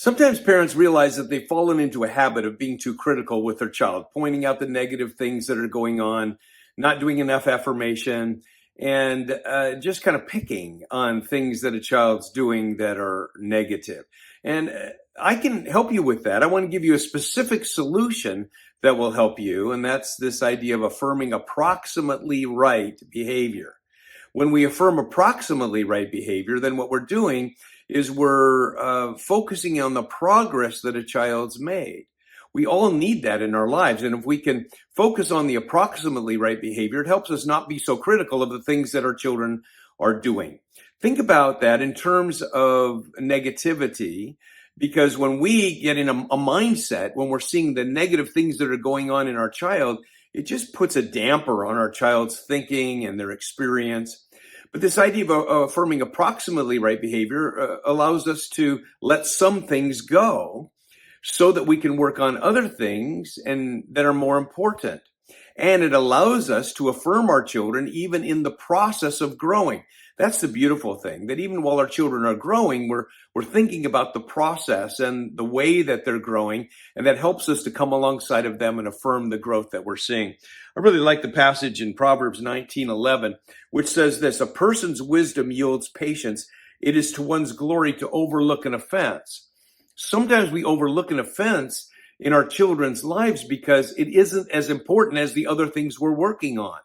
Sometimes parents realize that they've fallen into a habit of being too critical with their child, pointing out the negative things that are going on, not doing enough affirmation, and just kind of picking on things that a child's doing that are negative. And I can help you with that. I want to give you a specific solution that will help you, and that's this idea of affirming approximately right behavior. When we affirm approximately right behavior, then what we're doing is we're focusing on the progress that a child's made. We all need that in our lives. And if we can focus on the approximately right behavior, it helps us not be so critical of the things that our children are doing. Think about that in terms of negativity, because when we get in a mindset, when we're seeing the negative things that are going on in our child, it just puts a damper on our child's thinking and their experience. But this idea of affirming approximately right behavior allows us to let some things go so that we can work on other things and that are more important. And it allows us to affirm our children even in the process of growing. That's the beautiful thing, that even while our children are growing, we're thinking about the process and the way that they're growing, and that helps us to come alongside of them and affirm the growth that we're seeing. I really like the passage in Proverbs 19:11, which says this: a person's wisdom yields patience. It is to one's glory to overlook an offense. Sometimes we overlook an offense in our children's lives because it isn't as important as the other things we're working on.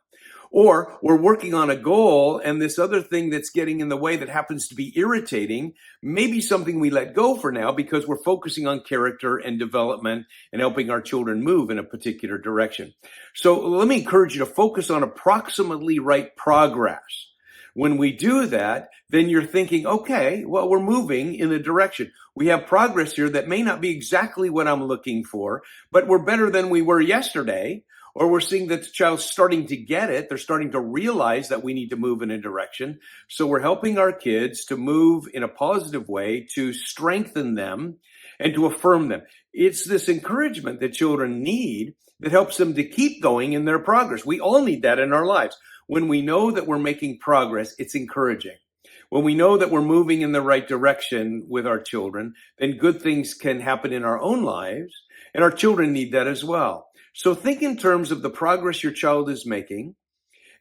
Or we're working on a goal, and this other thing that's getting in the way that happens to be irritating may be something we let go for now because we're focusing on character and development and helping our children move in a particular direction. So let me encourage you to focus on approximately right progress. When we do that, then you're thinking, okay, well, we're moving in a direction. We have progress here that may not be exactly what I'm looking for, but we're better than we were yesterday. Or we're seeing that the child's starting to get it. They're starting to realize that we need to move in a direction. So we're helping our kids to move in a positive way, to strengthen them and to affirm them. It's this encouragement that children need that helps them to keep going in their progress. We all need that in our lives. When we know that we're making progress, it's encouraging. When we know that we're moving in the right direction with our children, then good things can happen in our own lives, and our children need that as well. So think in terms of the progress your child is making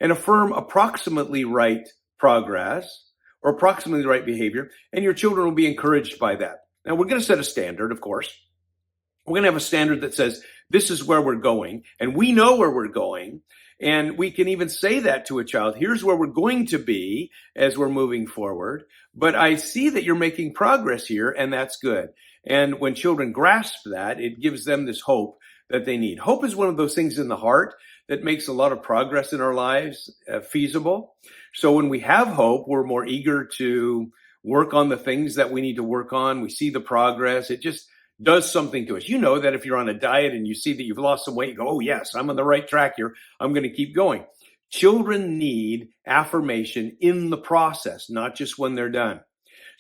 and affirm approximately right progress or approximately right behavior, and your children will be encouraged by that. Now, we're going to set a standard, of course. We're going to have a standard that says this is where we're going, and we know where we're going, and we can even say that to a child. Here's where we're going to be as we're moving forward, but I see that you're making progress here, and that's good. And when children grasp that, it gives them this hope that they need. Hope is one of those things in the heart that makes a lot of progress in our lives feasible. So when we have hope, we're more eager to work on the things that we need to work on. We see the progress. It just does something to us. You know that if you're on a diet and you see that you've lost some weight, you go, oh yes, I'm on the right track here. I'm going to keep going. Children need affirmation in the process, not just when they're done.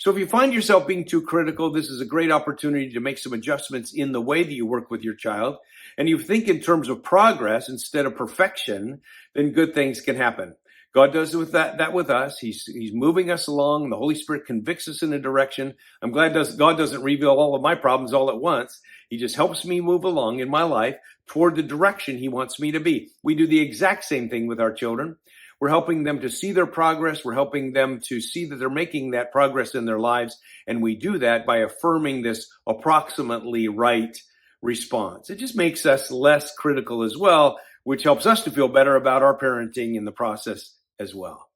So if you find yourself being too critical, this is a great opportunity to make some adjustments in the way that you work with your child. And you think in terms of progress instead of perfection, then good things can happen. God does with that with us. He's moving us along. The Holy Spirit convicts us in a direction. I'm glad God doesn't reveal all of my problems all at once. He just helps me move along in my life toward the direction he wants me to be. We do the exact same thing with our children. We're helping them to see their progress. We're helping them to see that they're making that progress in their lives. And we do that by affirming this approximately right response. It just makes us less critical as well, which helps us to feel better about our parenting in the process as well.